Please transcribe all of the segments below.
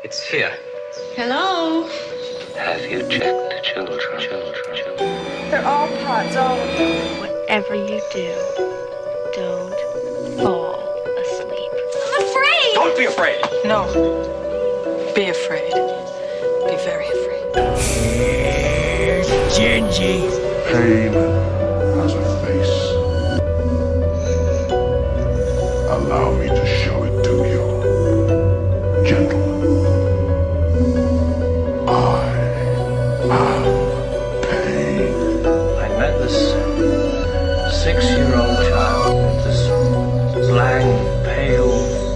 It's fear. Hello? Have you checked the children? They're all pods, all of them. Whatever you do, don't fall asleep. I'm afraid! Don't be afraid! No. Be afraid. Be very afraid. Here's Gingy. Pain has a face. Allow me to show it to you. Gentlemen, I am pain. I met this 6-year-old child with this blank, pale,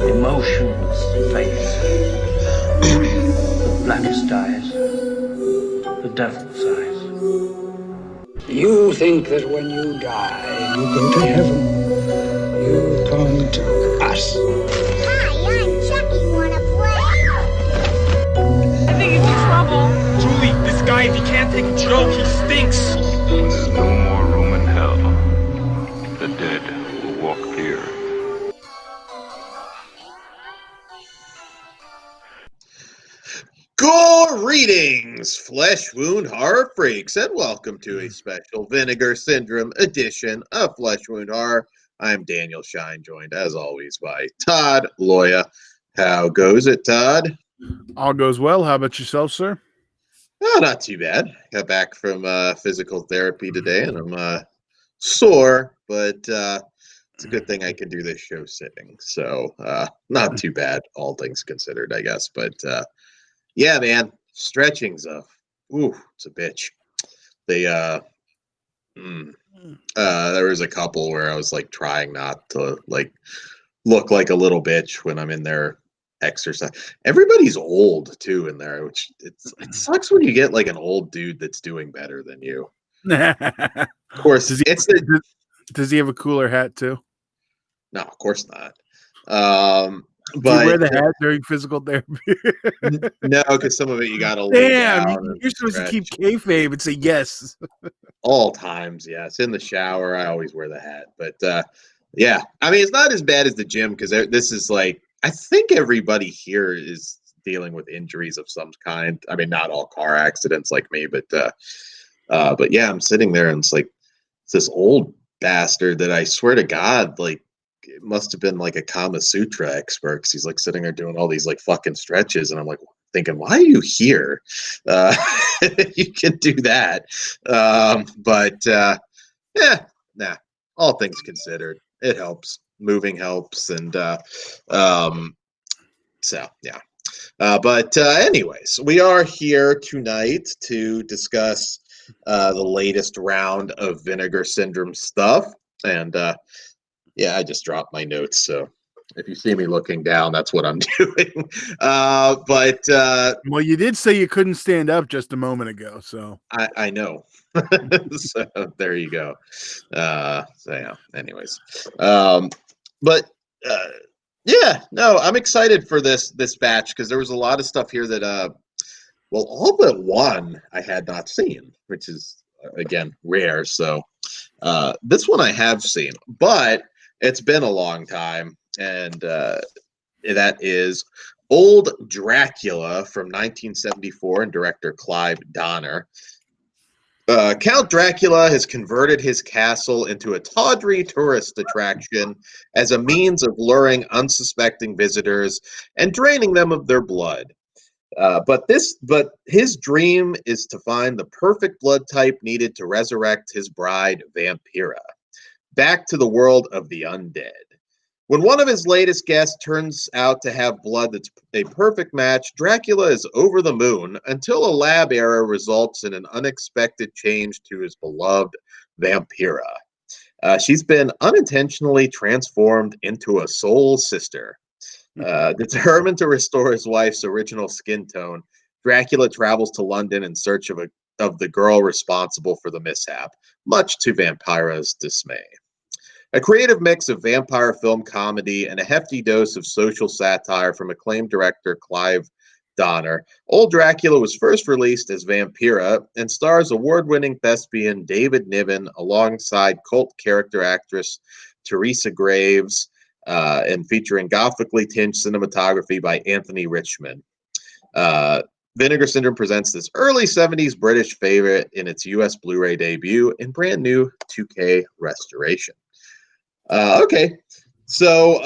emotionless face. The blackest eyes. The devil's eyes. You think that when you die, you go to heaven. You come to us. Hi, I'm Chucky. Wanna play? I think he's in trouble. Julie, this guy, if he can't take a joke, he stinks. When there's no more room in hell, the dead will walk here. Greetings, Flesh Wound Horror Freaks, and welcome to a special Vinegar Syndrome edition of Flesh Wound Horror. I'm Daniel Shine, joined as always by Todd Loya. How goes it, Todd? All goes well. How about yourself, sir? Oh, not too bad. Got back from physical therapy today, and I'm sore, but it's a good thing I can do this show sitting. So not too bad, all things considered, I guess. But yeah, man, stretching's it's a bitch. They there was a couple where I was like trying not to like look like a little bitch when I'm in there exercise. Everybody's old too in there, which it sucks when you get like an old dude that's doing better than you. Of course, does he have a cooler hat too? No, of course not. Do you wear the hat during physical therapy? No, because some of it you gotta lay down. You're supposed to keep kayfabe and say yes. All times, yes. In the shower, I always wear the hat. But yeah, I mean, it's not as bad as the gym because this is like, I think everybody here is dealing with injuries of some kind. I mean, not all car accidents like me, but yeah, I'm sitting there and it's like it's this old bastard that I swear to God, like, it must have been like a Kama Sutra expert because he's like sitting there doing all these like fucking stretches, and I'm like thinking, why are you here? You can do that, but yeah, nah. All things considered, it helps. Moving helps, and so yeah. But anyways, we are here tonight to discuss the latest round of Vinegar Syndrome stuff, and yeah, I just dropped my notes, so if you see me looking down, that's what I'm doing. But well, you did say you couldn't stand up just a moment ago, so I know. So there you go. So yeah. Anyways, but yeah, no, I'm excited for this batch because there was a lot of stuff here that well, all but one I had not seen, which is again rare. So this one I have seen, but it's been a long time, and that is Old Dracula from 1974 and director Clive Donner. Count Dracula has converted his castle into a tawdry tourist attraction as a means of luring unsuspecting visitors and draining them of their blood. But his dream is to find the perfect blood type needed to resurrect his bride, Vampira, back to the world of the undead. When one of his latest guests turns out to have blood that's a perfect match, Dracula is over the moon until a lab error results in an unexpected change to his beloved Vampira. She's been unintentionally transformed into a soul sister. Determined to restore his wife's original skin tone, Dracula travels to London in search of the girl responsible for the mishap, much to Vampira's dismay. A creative mix of vampire film comedy and a hefty dose of social satire from acclaimed director Clive Donner, Old Dracula was first released as Vampira and stars award-winning thespian David Niven alongside cult character actress Teresa Graves, and featuring gothically tinged cinematography by Anthony Richmond. Vinegar Syndrome presents this early 70s British favorite in its US Blu-ray debut and brand new 2K restoration. Okay, so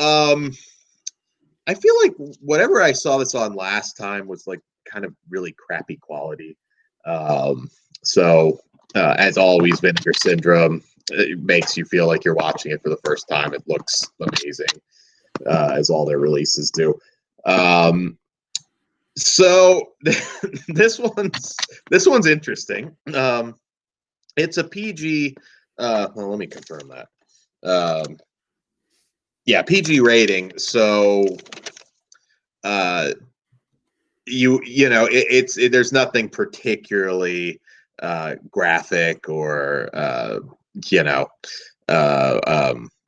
I feel like whatever I saw this on last time was like kind of really crappy quality. As always, Vinegar Syndrome, it makes you feel like you're watching it for the first time. It looks amazing, as all their releases do. So this one's interesting. It's a PG. Well, let me confirm that. Yeah, PG rating. So, there's nothing particularly graphic or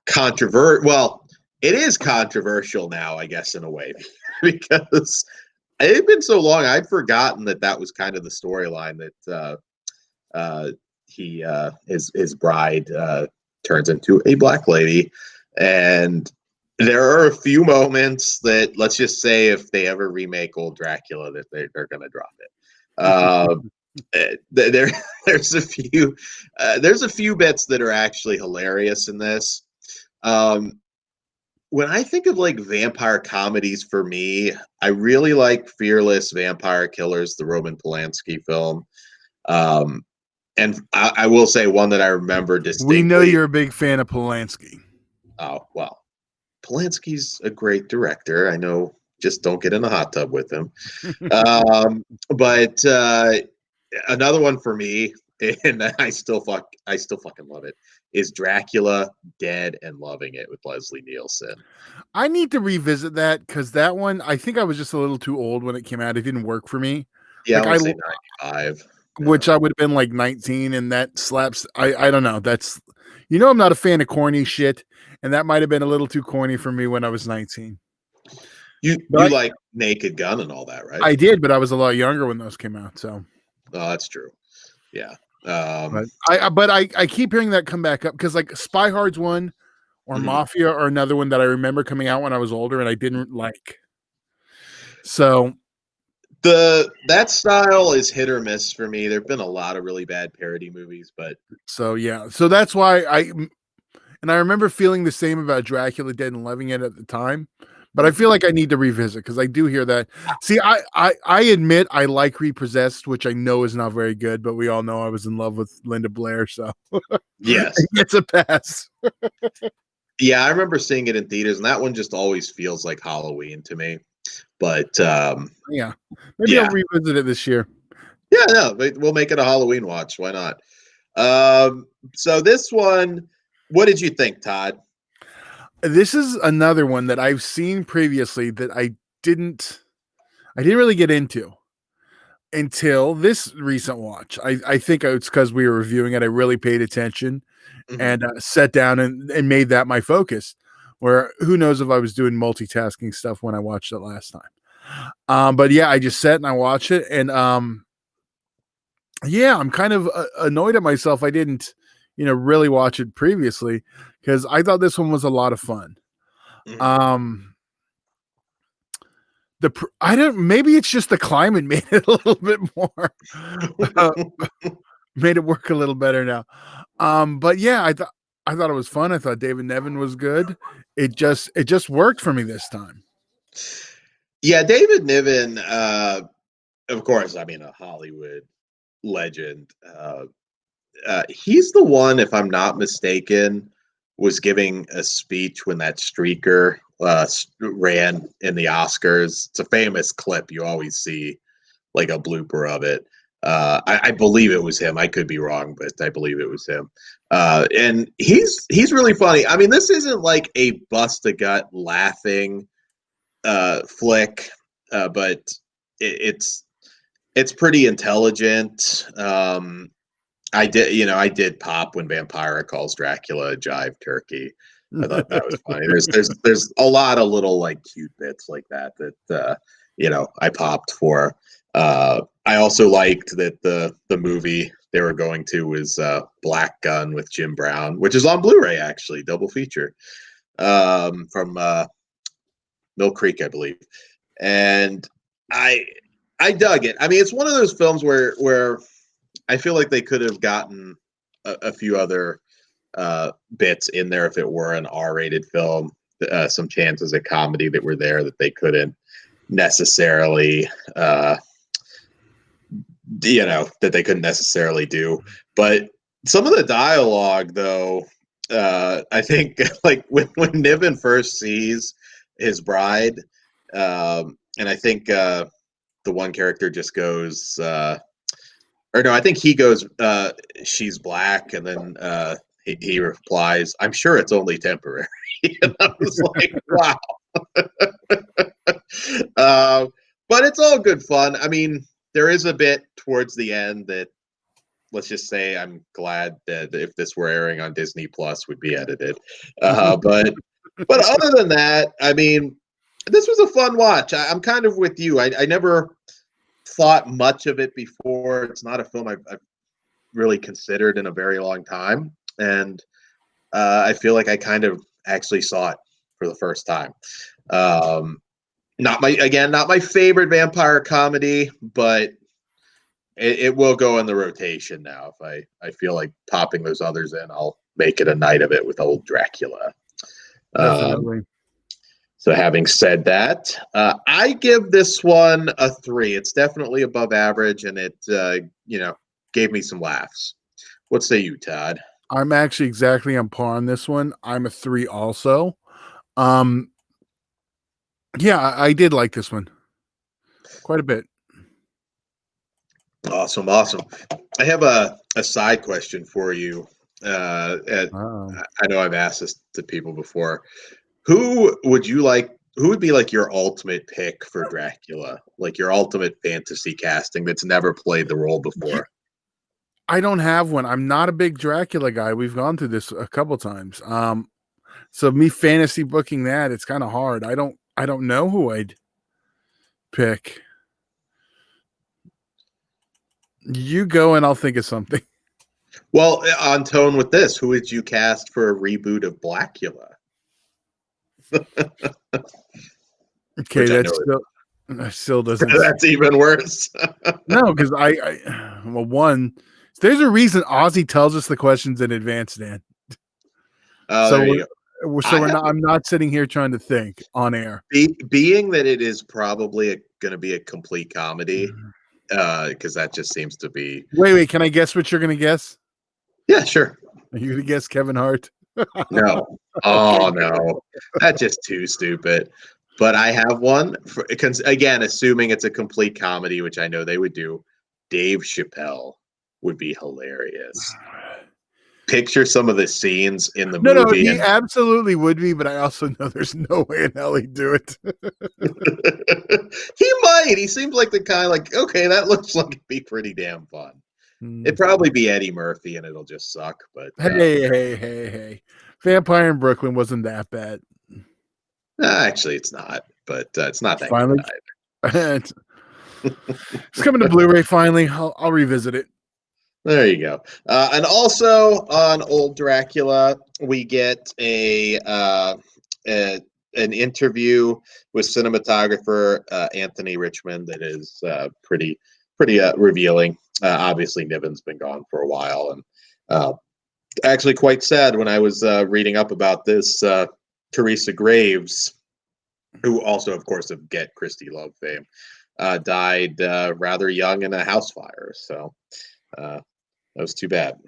controversial. Well, it is controversial now, I guess, in a way, because it had been so long. I'd forgotten that was kind of the storyline, that his bride turns into a black lady, and there are a few moments that, let's just say, if they ever remake old Dracula, that they're going to drop it. There's a few bits that are actually hilarious in this. When I think of like vampire comedies, for me, I really like Fearless Vampire Killers, the Roman Polanski film. And I will say one that I remember distinctly. We know you're a big fan of Polanski. Oh, well, Polanski's a great director. I know, just don't get in a hot tub with him. But another one for me, and I still fucking love it, is Dracula Dead and Loving It with Leslie Nielsen. I need to revisit that, because that one, I think I was just a little too old when it came out. It didn't work for me. Yeah, like, I would say 95. Which I would have been like 19, and that slaps. I don't know. That's, I'm not a fan of corny shit, and that might have been a little too corny for me when I was 19. You like Naked Gun and all that, right? I did, but I was a lot younger when those came out. So, oh, that's true. Yeah. But I keep hearing that come back up, because like Spy Hard's one, or Mafia, or another one that I remember coming out when I was older and I didn't like. So that style is hit or miss for me. There've been a lot of really bad parody movies, but so that's why I remember feeling the same about Dracula Dead and Loving It at the time, but I feel like I need to revisit, because I do hear that. See, I admit I like Repossessed, which I know is not very good, but we all know I was in love with Linda Blair, so yes, it's a pass. Yeah, I remember seeing it in theaters, and that one just always feels like Halloween to me. But maybe I'll revisit it this year. Yeah, no, we'll make it a Halloween watch. Why not? So this one, what did you think, Todd? This is another one that I've seen previously that I didn't really get into until this recent watch. I think it's because we were reviewing it. I really paid attention and sat down and made that my focus. Where who knows if I was doing multitasking stuff when I watched it last time. But yeah, I just sat and I watched it, and I'm kind of annoyed at myself I didn't, really watch it previously, because I thought this one was a lot of fun. Maybe it's just the climate made it a little bit more, made it work a little better now. But yeah, I thought it was fun. I thought David Niven was good. It just worked for me this time. Yeah, David Niven, of course, I mean, a Hollywood legend. He's the one, if I'm not mistaken, was giving a speech when that streaker ran in the Oscars. It's a famous clip. You always see like a blooper of it. I believe it was him. I could be wrong, but I believe it was him. And he's really funny. I mean, this isn't like a bust a gut laughing flick, but it's pretty intelligent. I did pop when Vampira calls Dracula a jive turkey. I thought that was funny. There's a lot of little like cute bits like that I popped for. I also liked that the movie they were going to was Black Gun with Jim Brown, which is on Blu-ray, actually, double feature, from Mill Creek, I believe. And I I dug it. I mean, it's one of those films where I feel like they could have gotten a few other bits in there if it were an R-rated film. Some chances at comedy that were there that they couldn't necessarily, that they couldn't necessarily do. But some of the dialogue, though, I think, like when Niven first sees his bride, and I think the one character just goes, or no, I think he goes, she's black, and then he replies, I'm sure it's only temporary. And I was like, wow. But it's all good fun. I mean, there is a bit towards the end that, let's just say, I'm glad that if this were airing on Disney Plus, would be edited. But other than that, I mean, this was a fun watch. I'm kind of with you. I never thought much of it before. It's not a film I've really considered in a very long time, and I feel like I kind of actually saw it for the first time. Not my favorite vampire comedy, but it will go in the rotation now. If I feel like popping those others in, I'll make it a night of it with old Dracula. Definitely. So having said that, I give this one a 3. It's definitely above average, and it gave me some laughs. What say you, Todd? I'm actually exactly on par on this one. I'm a 3 also. Yeah, I did like this one quite a bit. Awesome. I have a side question for you. I know I've asked this to people before. Who would be like your ultimate pick for Dracula? Like your ultimate fantasy casting that's never played the role before? I don't have one. I'm not a big Dracula guy. We've gone through this a couple times. So me fantasy booking that, it's kind of hard. I don't know who I'd pick. You go and I'll think of something. Well, on tone with this, who would you cast for a reboot of Blackula? Okay, that still doesn't. That's even worse. No, because one, there's a reason Ozzy tells us the questions in advance, Dan. I'm not sitting here trying to think on air. Being that it is probably going to be a complete comedy, because that just seems to be. Wait, can I guess what you're going to guess? Yeah, sure. Are you going to guess Kevin Hart? No. Oh, no. That's just too stupid. But I have one. Again, assuming it's a complete comedy, which I know they would do, Dave Chappelle would be hilarious. Picture some of the scenes in the movie. No, he absolutely would be, but I also know there's no way in hell he'd do it. He might. He seems like the kind like, okay, that looks like it'd be pretty damn fun. It'd probably be Eddie Murphy, and it'll just suck. But hey, Vampire in Brooklyn wasn't that bad. Actually, it's not. But it's not that finally good either. It's coming to Blu-ray finally. I'll revisit it. There you go. And also on Old Dracula, we get an interview with cinematographer Anthony Richmond that is pretty revealing. Obviously, Niven's been gone for a while, and actually quite sad when I was reading up about this. Teresa Graves, who also, of course, of Get Christie Love fame, died rather young in a house fire. So that was too bad.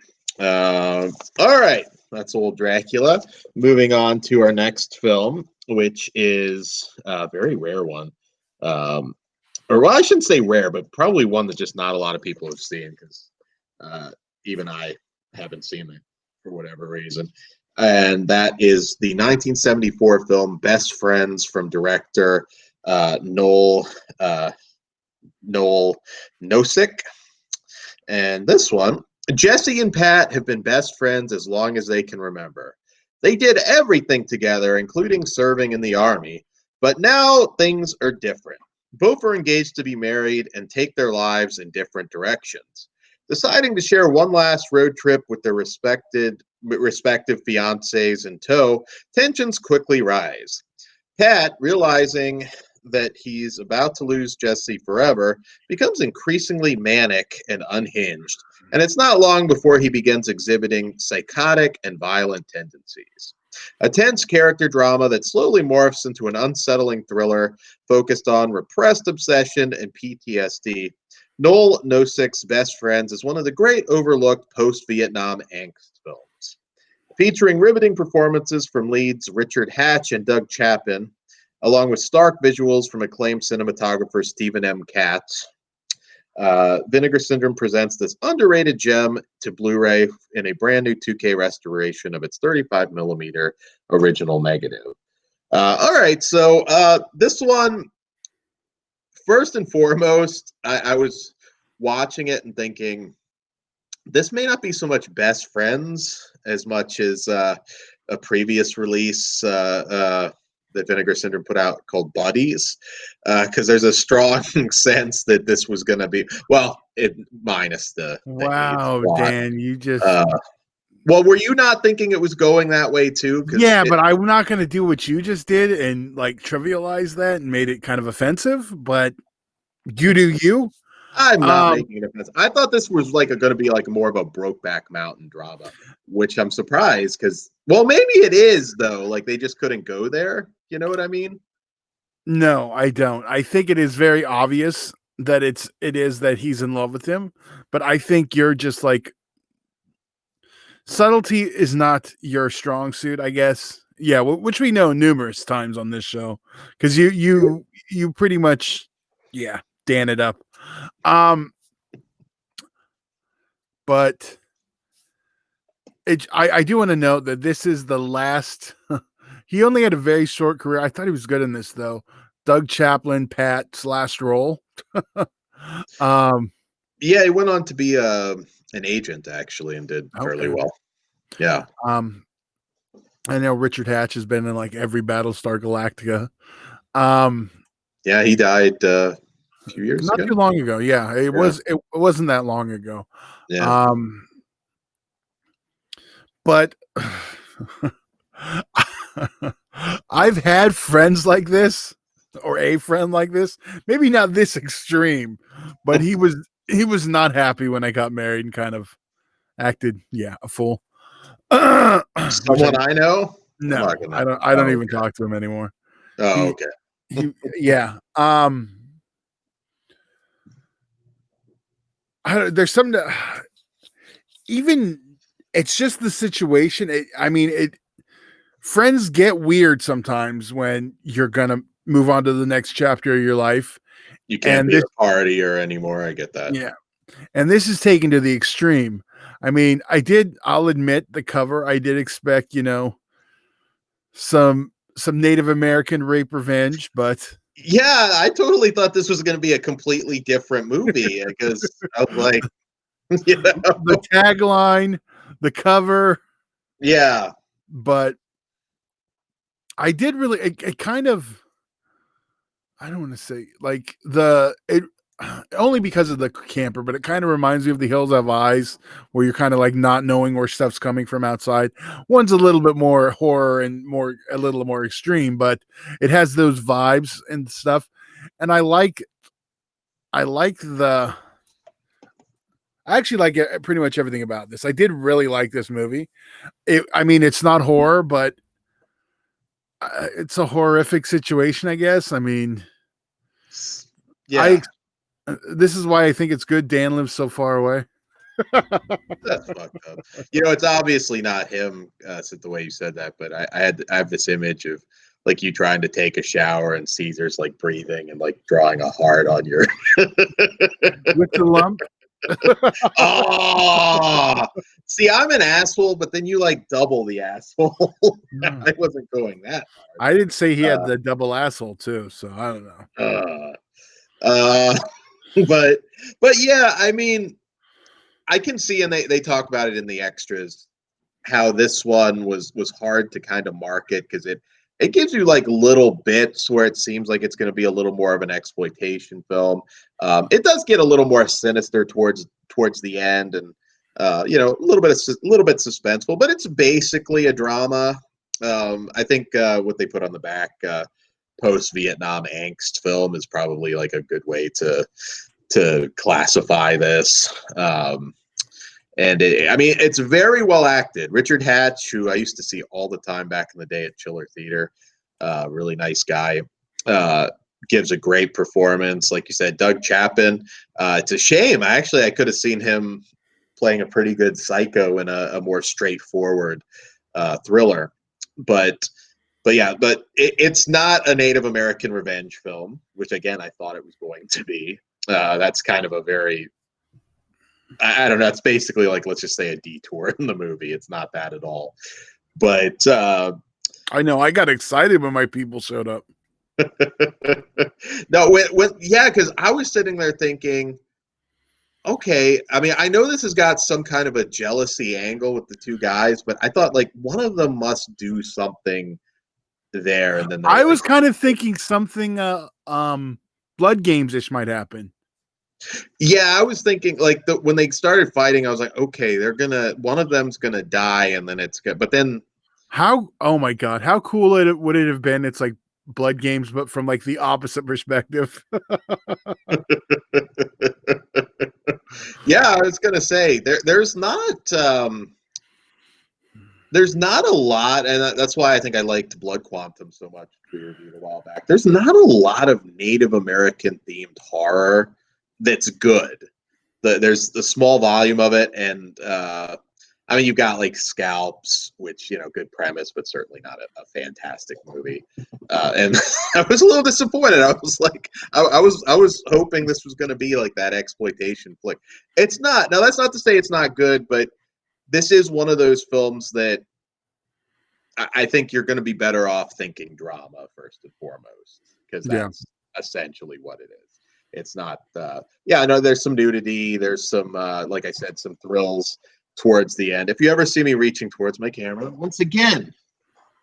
All right, that's Old Dracula. Moving on to our next film, which is a very rare one. I shouldn't say rare, but probably one that just not a lot of people have seen, because even I haven't seen it for whatever reason. And that is the 1974 film Best Friends from director Noel Nosek. And this one, Jesse and Pat have been best friends as long as they can remember. They did everything together, including serving in the army, but now things are different. Both are engaged to be married and take their lives in different directions. Deciding to share one last road trip with their respective fiancés in tow, tensions quickly rise. Pat, realizing that he's about to lose Jesse forever, becomes increasingly manic and unhinged, and it's not long before he begins exhibiting psychotic and violent tendencies. A tense character drama that slowly morphs into an unsettling thriller focused on repressed obsession and PTSD. Noel Nossek's Best Friends is one of the great overlooked post-Vietnam angst films. Featuring riveting performances from leads Richard Hatch and Doug Chapin, along with stark visuals from acclaimed cinematographer Stephen M. Katz, Vinegar Syndrome presents this underrated gem to Blu-ray in a brand new 2K restoration of its 35 millimeter original negative. All right, so this one, first and foremost, I was watching it and thinking, this may not be so much Best Friends as much as a previous release that Vinegar Syndrome put out called Buddies, because there's a strong sense that this was going to be, well, minus the wow, Dan, you just well, were you not thinking it was going that way too? Yeah, but I'm not going to do what you just did and like trivialize that and made it kind of offensive, but you do you. I'm not making it offensive. I thought this was like going to be like more of a Brokeback Mountain drama, which I'm surprised because, well, maybe it is though. Like they just couldn't go there. You know what I mean? No, I don't. I think it is very obvious that it is that he's in love with him, but I think you're just like, subtlety is not your strong suit, I guess. Yeah, which we know numerous times on this show because you pretty much, yeah, Dan it up. But I do want to note that this is the last. He only had a very short career. I thought he was good in this though. Doug Chaplin, Pat's last role. Yeah, he went on to be an agent actually and did fairly well. Yeah. I know Richard Hatch has been in like every Battlestar Galactica. Yeah, he died a few years ago. Not too long ago. Yeah, it wasn't that long ago. Yeah. But I've had friends like this, or a friend like this. Maybe not this extreme, but he was not happy when I got married and kind of acted, a fool. Someone I know? No, I don't even talk to him anymore. Oh, okay. There's something that even it's just the situation. Friends get weird sometimes when you're gonna move on to the next chapter of your life. You can't be a partier anymore. I get that. Yeah, and this is taken to the extreme. I'll admit the cover. I did expect, some Native American rape revenge, but yeah, I totally thought this was going to be a completely different movie because I was like, the tagline, the cover, yeah. But I did really, it kind of, I don't want to say like only because of the camper, but it kind of reminds me of The Hills Have Eyes, where you're kind of like not knowing where stuff's coming from outside. One's a little bit more horror and a little more extreme, but it has those vibes and stuff. And I actually like pretty much everything about this. I did really like this movie. It's not horror, but it's a horrific situation, I guess. Yeah. This is why I think it's good Dan lives so far away. That's fucked up. It's obviously not him, the way you said that, but I have this image of like you trying to take a shower and Caesar's like breathing and like drawing a heart on your with the lump. Oh, see, I'm an asshole, but then you like double the asshole. I wasn't going that hard. I didn't say he had the double asshole too, so I don't know. But yeah, I can see, and they talk about it in the extras, how this one was hard to kind of market because it gives you like little bits where it seems like it's going to be a little more of an exploitation film. It does get a little more sinister towards the end, and a little bit suspenseful, but it's basically a drama. I think what they put on the back, post-Vietnam angst film is probably like a good way to classify this. And I mean, it's very well acted. Richard Hatch, who I used to see all the time back in the day at Chiller Theater, really nice guy, gives a great performance. Like you said, Doug Chapin. It's a shame. I could have seen him playing a pretty good psycho in a more straightforward thriller. But it's not a Native American revenge film, which again I thought it was going to be. That's kind of a very, I don't know. It's basically like, let's just say a detour in the movie. It's not that at all. But I know I got excited when my people showed up. No, because I was sitting there thinking, okay, I mean, I know this has got some kind of a jealousy angle with the two guys, but I thought like one of them must do something there, and then I was kind of thinking something Blood Games-ish might happen. Yeah, I was thinking like when they started fighting, I was like, okay, one of them's gonna die, and then it's good. But then oh my god, how cool would it have been? It's like Blood Games, but from like the opposite perspective. Yeah, I was gonna say there's not a lot, and that's why I think I liked Blood Quantum so much. We reviewed a while back. There's not a lot of Native American themed horror that's good. There's the small volume of it, and I mean, you've got like Scalps, which, good premise, but certainly not a fantastic movie. And I was a little disappointed. I was like, I was hoping this was going to be like that exploitation flick. It's not. Now, that's not to say it's not good, but this is one of those films that I think you're going to be better off thinking drama first and foremost, because that's essentially what it is. It's not. I know there's some nudity. There's some, like I said, some thrills towards the end. If you ever see me reaching towards my camera, once again,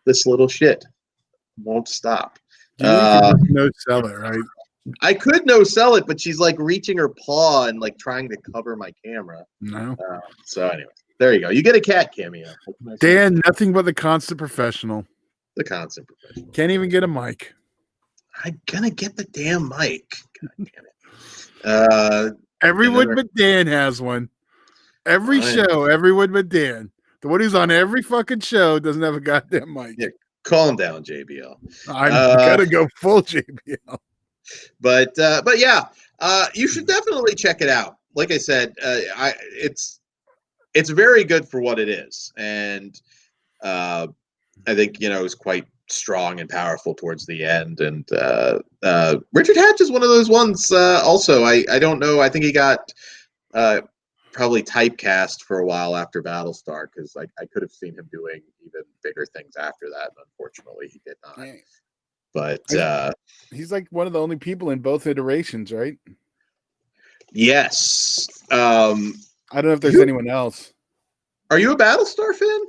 this little shit won't stop. No sell it, right? I could no sell it, but she's like reaching her paw and like trying to cover my camera. No. So anyway, there you go. You get a cat cameo. Dan, nothing but the constant professional. The constant professional. Can't even get a mic. I'm gonna get the damn mic. God damn it. Everyone but Dan has one. Every show, everyone but Dan. The one who's on every fucking show doesn't have a goddamn mic. Yeah, calm down, JBL. I'm gonna go full JBL. But yeah, you should definitely check it out. Like I said, it's very good for what it is, and I think it's quite strong and powerful towards the end. And Richard Hatch is one of those ones. Also, I don't know. I think he got probably typecast for a while after Battlestar, because I could have seen him doing even bigger things after that. And unfortunately, he did not. Dang. But he's like one of the only people in both iterations, right? Yes. I don't know if there's anyone else. Are you a Battlestar fan?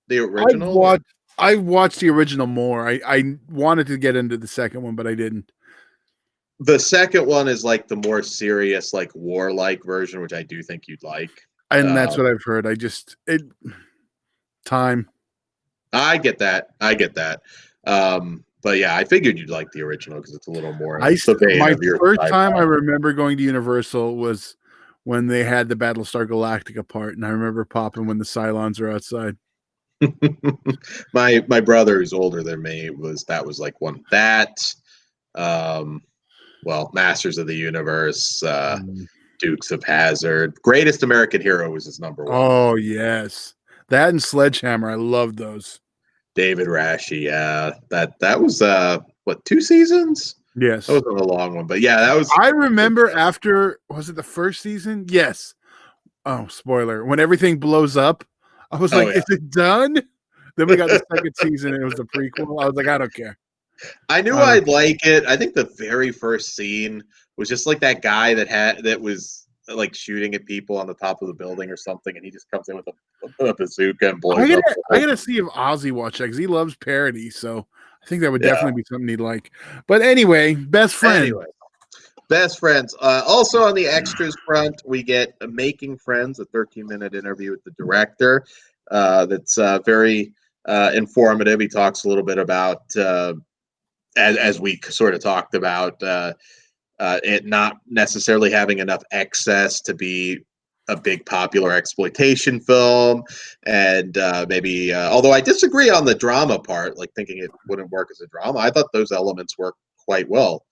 The original? I watched the original more. I wanted to get into the second one, but I didn't. The second one is like the more serious, like warlike version, which I do think you'd like. And that's what I've heard. Time. I get that. But yeah, I figured you'd like the original because it's a little more. My first time I remember going to Universal was when they had the Battlestar Galactica part, and I remember popping when the Cylons are outside. my brother, who's older than me, was like one that. Masters of the Universe, Dukes of Hazzard, Greatest American Hero was his number one. Oh yes, that and Sledgehammer. I loved those. David Rashi, yeah, that was 2 seasons? Yes, that wasn't a long one, but yeah, that was. I remember after, was it the first season? Yes. Oh, spoiler! When everything blows up, I was like, "Is it done?" Then we got the second season, and it was the prequel. I was like, "I don't care." I knew I'd like it. I think the very first scene was just like that guy that was like shooting at people on the top of the building or something, and he just comes in with a bazooka and blows up. I gotta see if Ozzy watched that because he loves parody. So I think that would definitely be something he'd like. But anyway, Best Friends. Also on the extras front, we get Making Friends, a 13-minute interview with the director. That's very informative. He talks a little bit about as we sort of talked about, it not necessarily having enough excess to be a big popular exploitation film, and maybe although I disagree on the drama part, like thinking it wouldn't work as a drama, I thought those elements work quite well.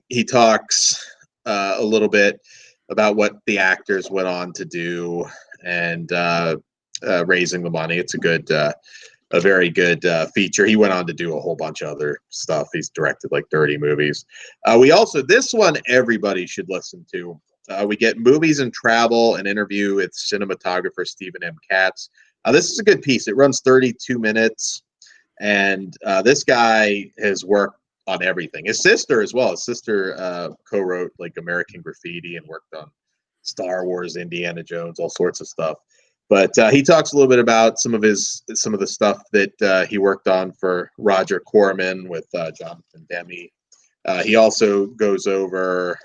He talks a little bit about what the actors went on to do and raising the money. It's a very good feature. He went on to do a whole bunch of other stuff. He's directed like 30 movies. We also, this one everybody should listen to. We get movies and travel, an interview with cinematographer Stephen M. Katz. This is a good piece. It runs 32 minutes, and this guy has worked on everything. His sister as well. His sister co-wrote like American Graffiti and worked on Star Wars, Indiana Jones, all sorts of stuff. But he talks a little bit about some of the stuff that he worked on for Roger Corman with Jonathan Demme. He also goes over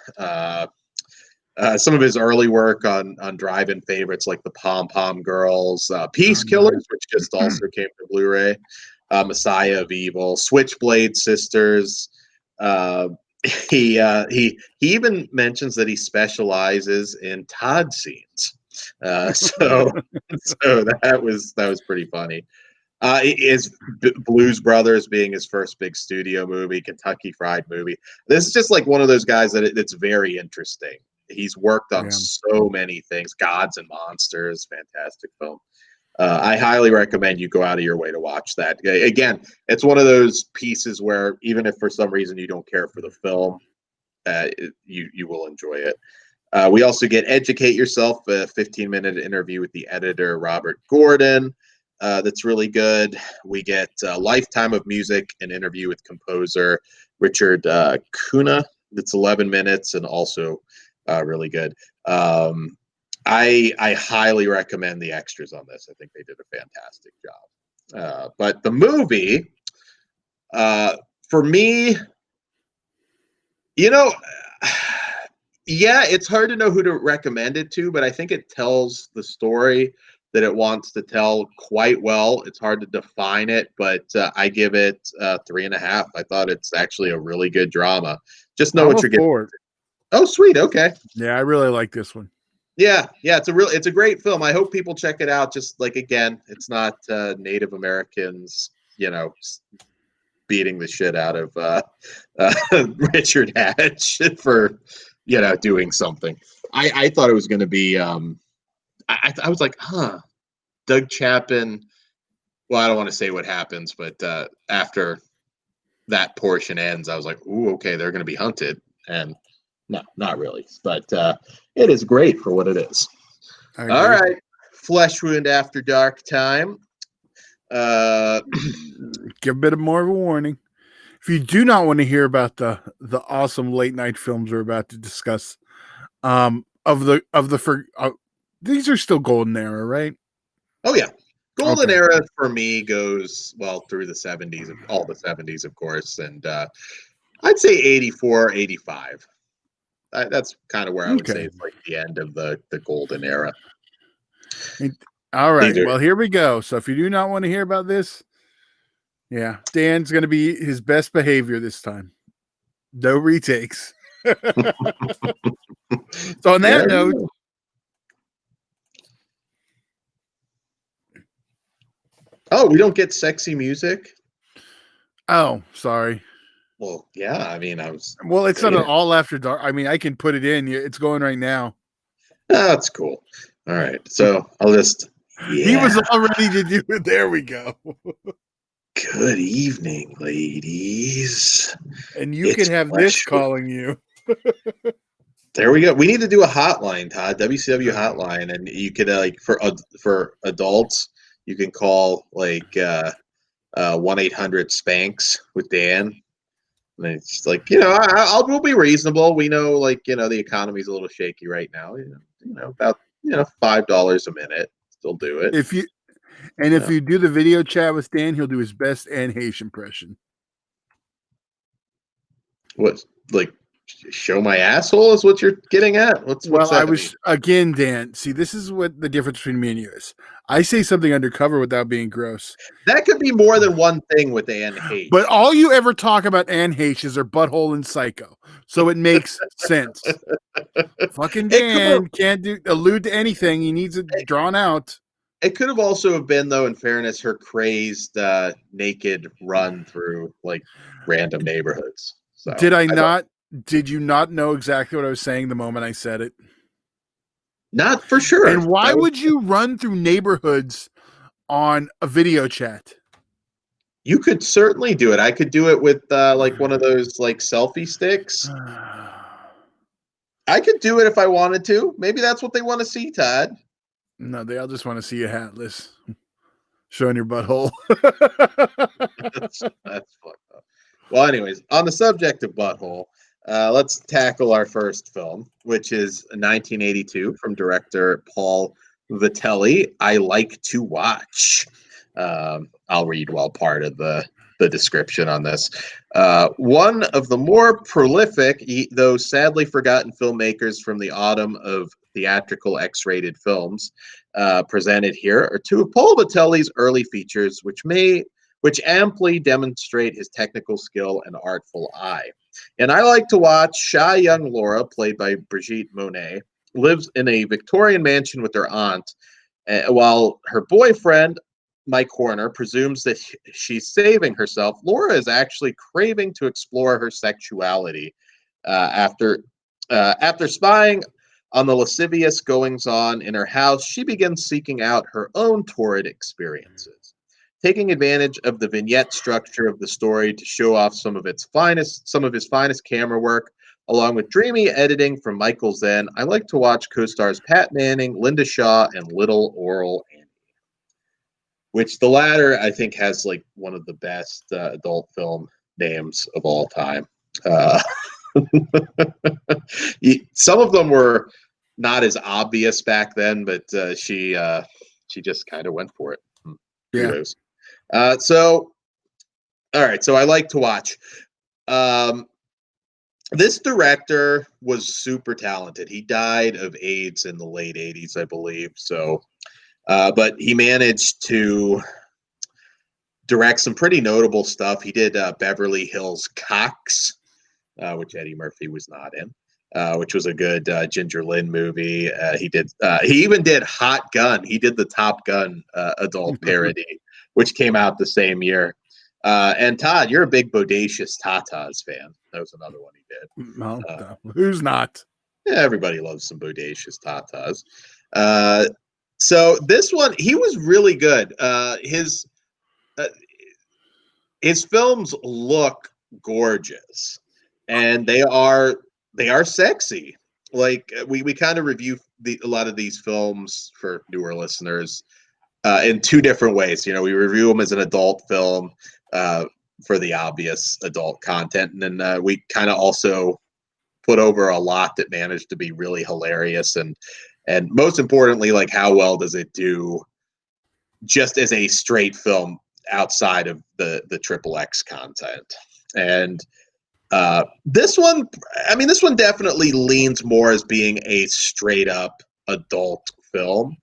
some of his early work on drive-in favorites like the Pom Pom Girls, Peace Killers, which just also came to Blu-ray, Messiah of Evil, Switchblade Sisters. He even mentions that he specializes in Todd scenes. So that was pretty funny. Is Blues Brothers being his first big studio movie, Kentucky Fried Movie. This is just like one of those guys that it's very interesting. He's worked on so many things. Gods and Monsters, fantastic film. I highly recommend you go out of your way to watch that. Again, it's one of those pieces where even if for some reason you don't care for the film, you will enjoy it. We also get Educate Yourself, a 15-minute interview with the editor, Robert Gordon. That's really good. We get Lifetime of Music, an interview with composer Richard Kuna. That's 11 minutes and also really good. I highly recommend the extras on this. I think they did a fantastic job. But the movie, for me, yeah, it's hard to know who to recommend it to, but I think it tells the story that it wants to tell quite well. It's hard to define it, but I give it 3.5. I thought it's actually a really good drama. Just know what you're getting. Oh, sweet. Okay. Yeah, I really like this one. Yeah, it's a great film. I hope people check it out. Just like, again, it's not Native Americans, beating the shit out of Richard Hatch for doing something. I thought it was going to be. I was like, Doug Chapman. Well, I don't want to say what happens, but after that portion ends, I was like, ooh, okay, they're going to be hunted, and no, not really. But it is great for what it is. All right, Flesh Wound After Dark time. Give a bit more of a warning. If you do not want to hear about the awesome late night films we're about to discuss, these are still golden era, right? Oh yeah, golden era for me goes through the 70s, all the 70s, of course, and I'd say 84, 85. That's kind of where I would say it's like the end of the golden era. All right. Well, here we go. So if you do not want to hear about this, yeah, Dan's going to be his best behavior this time. No retakes. So on that note, we don't get sexy music. Oh, sorry. Well, yeah. I mean, Well, it's not an all after dark. I mean, I can put it in. It's going right now. Oh, that's cool. All right. So I'll just. Yeah. He was all ready to do it. There we go. Good evening, ladies. And you can have this calling you. There we go. We need to do a hotline, Todd. WCW hotline, and you could for adults, you can call 1-800-SPANKS with Dan. And it's like, we'll be reasonable. We know, the economy's a little shaky right now. About $5 a minute. Still do it. If you do the video chat with Dan, he'll do his best Anne Heche impression. What, show my asshole is what you're getting at? What's I was mean? Again, Dan. See, this is what the difference between me and you is. I say something undercover without being gross. That could be more than one thing with Anne Heche. But all you ever talk about Anne Heche is her butthole and Psycho. So it makes sense. Fucking Dan can't allude to anything. He needs it drawn out. It could have also have been, though, in fairness, her crazed naked run through like random neighborhoods. So Did you not know exactly what I was saying the moment I said it? Not for sure. And why would you run through neighborhoods on a video chat? You could certainly do it. I could do it with like one of those like selfie sticks. I could do it if I wanted to. Maybe that's what they want to see, Todd. No, they all just want to see you hatless, showing your butthole. That's fucked up. Well, anyways, on the subject of butthole, let's tackle our first film, which is 1982 from director Paul Vitelli. I Like to Watch. I'll read part of the description on this. One of the more prolific, though sadly forgotten filmmakers from the autumn of theatrical X-rated films presented here are two of Paul Vitelli's early features, which amply demonstrate his technical skill and artful eye. And I Like to Watch, shy young Laura, played by Brigitte Monet, lives in a Victorian mansion with her aunt, while her boyfriend, Mike Horner, presumes that she's saving herself. Laura is actually craving to explore her sexuality. After spying on the lascivious goings-on in her house, she begins seeking out her own torrid experiences, taking advantage of the vignette structure of the story to show off some of his finest camera work, along with dreamy editing from Michael Zen. I Like to Watch co-stars Pat Manning, Linda Shaw, and Little Oral Annie, which the latter I think has like one of the best adult film names of all time. Some of them were not as obvious back then, but she just kind of went for it. Yeah. So, all right. So I Like to Watch. This director was super talented. He died of AIDS in the late 80s, I believe. So, but he managed to direct some pretty notable stuff. He did Beverly Hills Cops, which Eddie Murphy was not in, which was a good Ginger Lynn movie. He even did Hot Gun. He did the Top Gun adult parody, which came out the same year. And Todd, you're a big Bodacious Tatas fan. That was another one he did. No, who's not? Yeah, everybody loves some Bodacious Tatas. So this one, he was really good. His films look gorgeous, and they are sexy. Like we kind of review a lot of these films for newer listeners in two different ways. You know, we review them as an adult film for the obvious adult content, and then we kind of also put over a lot that managed to be really hilarious, and most importantly, like how well does it do just as a straight film outside of the XXX content. And this one definitely leans more as being a straight up adult film,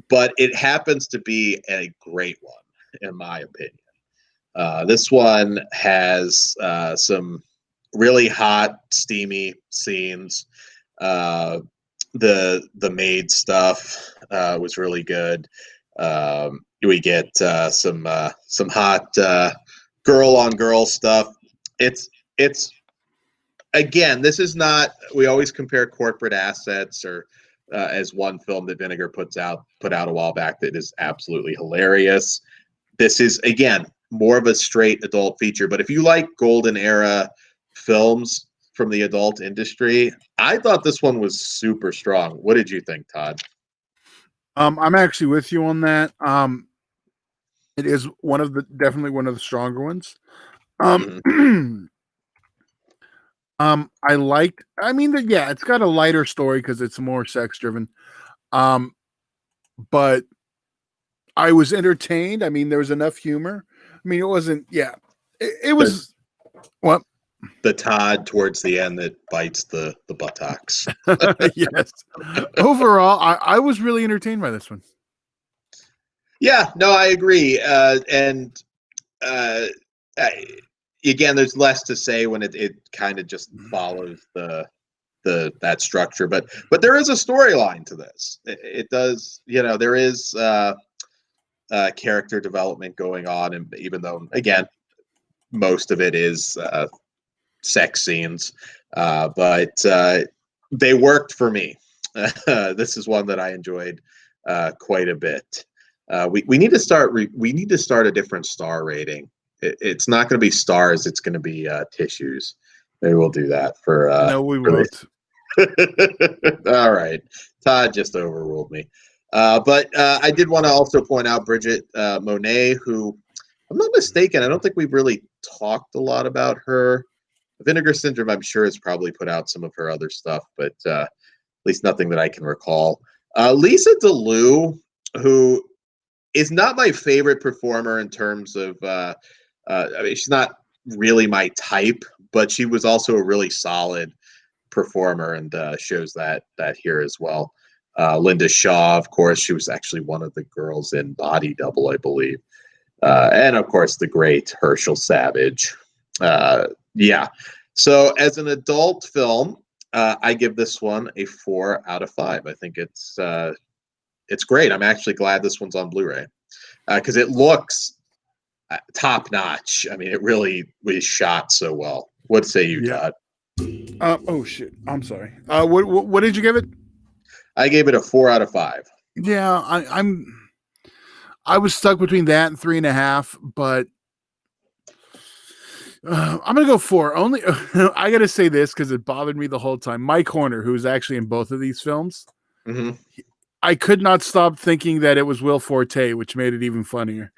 but it happens to be a great one in my opinion. This one has some really hot, steamy scenes. The maid stuff was really good. We get some hot girl on girl stuff. It's again, this is not. We always compare Corporate Assets or as one film that Vinegar put out a while back that is absolutely hilarious. This is again more of a straight adult feature. But if you like golden era films from the adult industry, I thought this one was super strong. What did you think, Todd? I'm actually with you on that. It is definitely one of the stronger ones. It's got a lighter story because it's more sex driven. But I was entertained. I mean, there was enough humor. I mean, it wasn't, it was what? The Todd towards the end that bites the buttocks. Yes. Overall, I was really entertained by this one. Yeah, no, I agree. And again, there's less to say when it kind of just follows that structure, but there is a storyline to this. It does, there is character development going on, and even though again most of it is sex scenes, but they worked for me. This is one that I enjoyed quite a bit. We need to start. We need to start a different star rating. It's not going to be stars. It's going to be tissues. Maybe we'll do that for. No, we won't. All right, Todd just overruled me. But I did want to also point out Bridget Monet, who, if I'm not mistaken, I don't think we've really talked a lot about her. Vinegar Syndrome, I'm sure, has probably put out some of her other stuff, but at least nothing that I can recall. Lisa DeLue, who is not my favorite performer in terms of, I mean, she's not really my type, but she was also a really solid performer, and shows that here as well. Linda Shaw, of course, she was actually one of the girls in Body Double, I believe. And of course, the great Herschel Savage. Yeah. So as an adult film, I give this one a 4 out of 5. I think it's great. I'm actually glad this one's on Blu-ray because it looks top notch. I mean, it really was shot so well. What say you, Todd? Oh shit! I'm sorry. What did you give it? I gave it a 4 out of 5. Yeah, I was stuck between that and 3.5, but I'm gonna go 4. Only I gotta say this because it bothered me the whole time. Mike Horner, who's actually in both of these films, I could not stop thinking that it was Will Forte, which made it even funnier.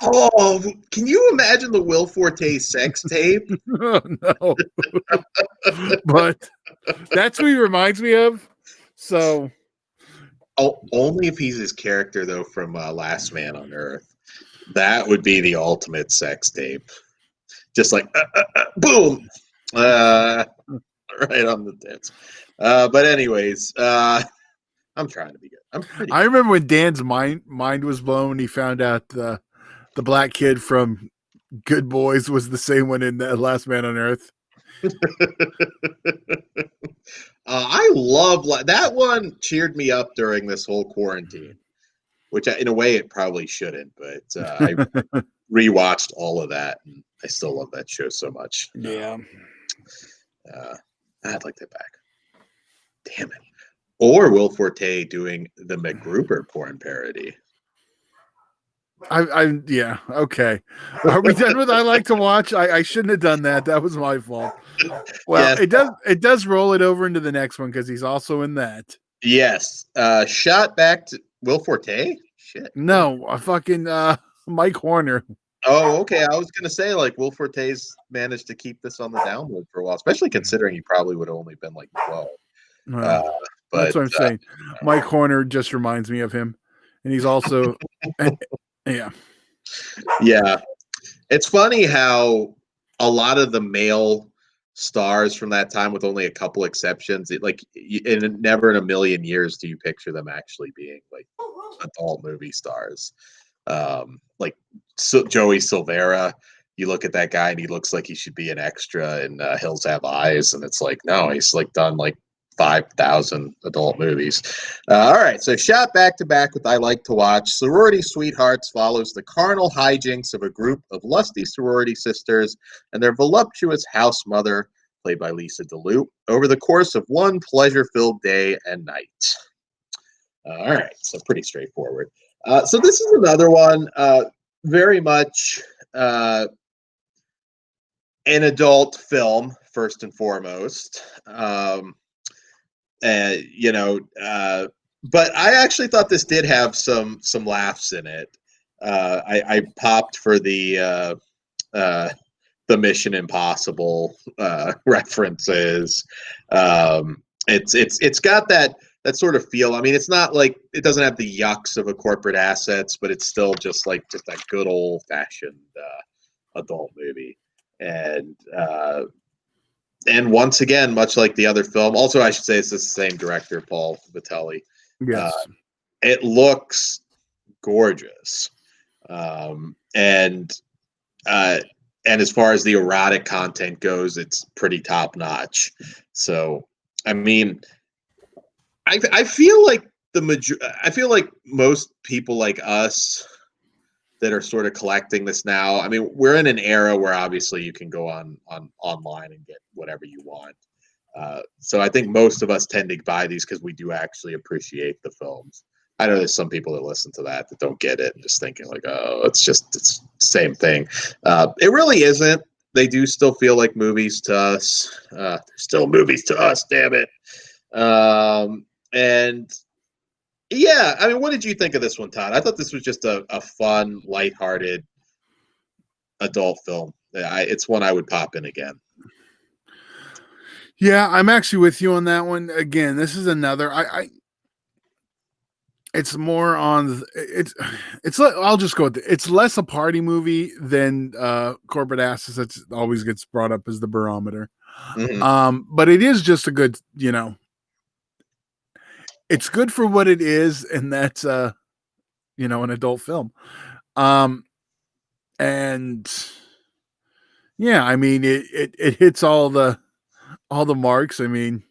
Oh, can you imagine the Will Forte sex tape? Oh, no. But that's who he reminds me of. So, only if he's his character though from Last Man on Earth. That would be the ultimate sex tape. Just like boom, right on the tits. But anyways, I'm trying to be good. I remember when Dan's mind was blown when he found out the black kid from Good Boys was the same one in the Last Man on Earth. I love that one. Cheered me up during this whole quarantine, which in a way it probably shouldn't, but I rewatched all of that and I still love that show so much. Yeah. I'd like that back. Damn it. Or Will Forte doing the MacGruber porn parody. Yeah, okay. Are we done with I Like to Watch? I shouldn't have done that. That was my fault. Well, yes. It does roll it over into the next one because he's also in that. Yes. Shot back to Will Forte? Shit. No, fucking Mike Horner. Oh, okay. I was gonna say like Will Forte's managed to keep this on the download for a while, especially considering he probably would have only been like 12. But that's what I'm saying. Mike Horner just reminds me of him, and he's also yeah. It's funny how a lot of the male stars from that time, with only a couple exceptions, never in a million years do you picture them actually being like adult movie stars. Like Joey Silvera, you look at that guy and he looks like he should be an extra in Hills Have Eyes, and it's like, no, he's like done like 5,000 adult movies. All right, so shot back to back with I Like to Watch. Sorority Sweethearts follows the carnal hijinks of a group of lusty sorority sisters and their voluptuous house mother, played by Lisa DeLue, over the course of one pleasure-filled day and night. All right, so pretty straightforward. So this is another one, very much an adult film, first and foremost. But I actually thought this did have some laughs in it. I popped for the Mission Impossible references. It's got that sort of feel. I mean, it's not like it doesn't have the yucks of a corporate assets, but it's still just that good old fashioned adult movie. And once again, much like the other film, also I should say it's the same director, Paul Vitali. Yes. It looks gorgeous. And as far as the erotic content goes, it's pretty top notch. So, I mean, I feel like I feel like most people like us that are sort of collecting this now. I mean, we're in an era where obviously you can go on online and get whatever you want. So I think most of us tend to buy these because we do actually appreciate the films. I know there's some people that listen to that don't get it and just thinking like, oh, it's the same thing. It really isn't. They do still feel like movies to us. They're still movies to us, damn it. And yeah, I mean, what did you think of this one, Todd? I thought this was just a fun, lighthearted adult film. It's one I would pop in again. Yeah, I'm actually with you on that one. Again, this is another. It's more on. It's. I'll just go with it. It's less a party movie than Corporate Asses. That always gets brought up as the barometer. Mm-hmm. But it is just a good. It's good for what it is, and that's an adult film. And yeah, I mean it hits all the marks. I mean,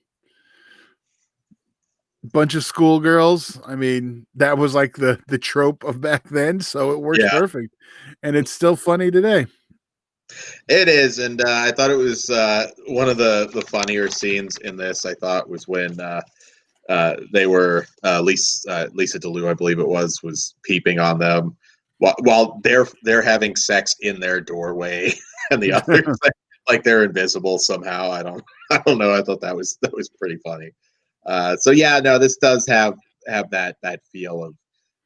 bunch of schoolgirls. I mean, that was like the trope of back then, so it works perfect, and it's still funny today. It is, and I thought it was one of the funnier scenes in this. I thought was when they were Lisa DeLue, I believe it was peeping on them while they're having sex in their doorway, and the others like they're invisible somehow. I don't know. I thought that was pretty funny. So yeah, no, this does have that feel of,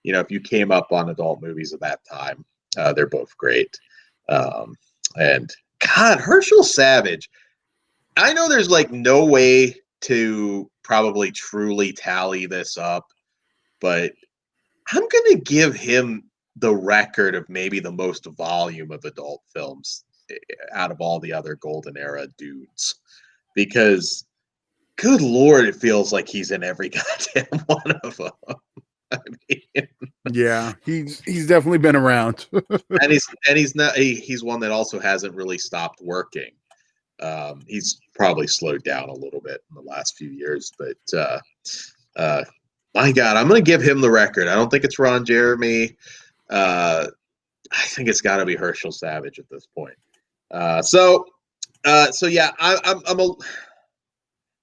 if you came up on adult movies of that time, they're both great. And God, Herschel Savage, I know there's like no way to probably truly tally this up, but I'm going to give him the record of maybe the most volume of adult films out of all the other golden era dudes, because good Lord, it feels like he's in every goddamn one of them. I mean, yeah, he's definitely been around, and he's one that also hasn't really stopped working. He's probably slowed down a little bit in the last few years, but my God, I'm going to give him the record. I don't think it's Ron Jeremy. I think it's got to be Herschel Savage at this point. So yeah, I'm a.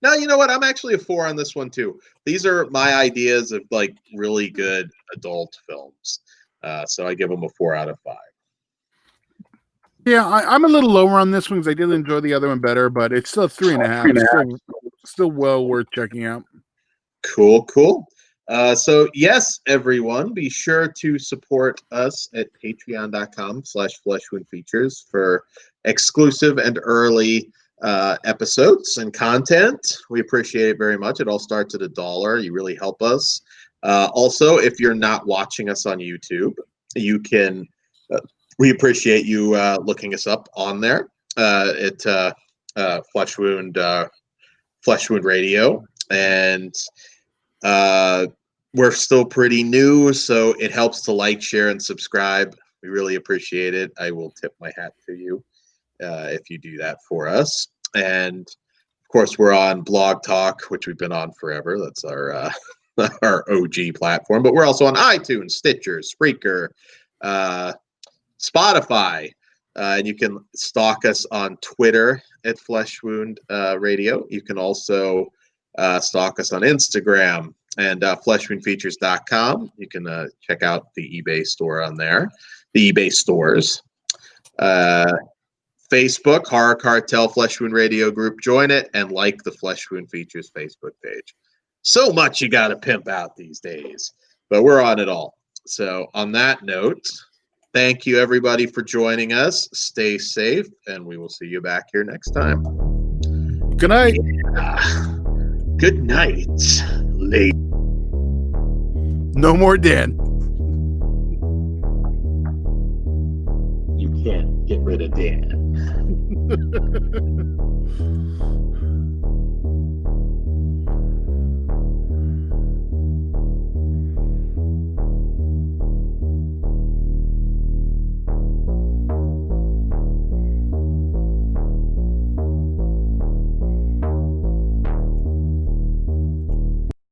Now, you know what? I'm actually a 4 on this one too. These are my ideas of like really good adult films. So I give them a 4 out of 5. Yeah, I'm a little lower on this one because I did enjoy the other one better, but it's still 3.5. Still well worth checking out. Cool. So yes, everyone, be sure to support us at patreon.com/fleshwoundfeatures for exclusive and early episodes and content. We appreciate it very much. It all starts at $1. You really help us. Also, if you're not watching us on YouTube, you can. We appreciate you looking us up on there at Flesh Wound Radio, and we're still pretty new, so it helps to like, share, and subscribe. We really appreciate it. I will tip my hat to you if you do that for us. And of course, we're on Blog Talk, which we've been on forever. That's our OG platform. But we're also on iTunes, Stitcher, Spreaker, Spotify, and you can stalk us on Twitter at Flesh Wound Radio. You can also stalk us on Instagram and fleshwoundfeatures.com. You can check out the eBay store on there, the eBay stores. Facebook, Horror Cartel Flesh Wound Radio group. Join it and like the Flesh Wound Features Facebook page. So much you got to pimp out these days, but we're on it all. So on that note, thank you everybody for joining us. Stay safe, and we will see you back here next time. Good night. Good night, lady. No more Dan. You can't get rid of Dan.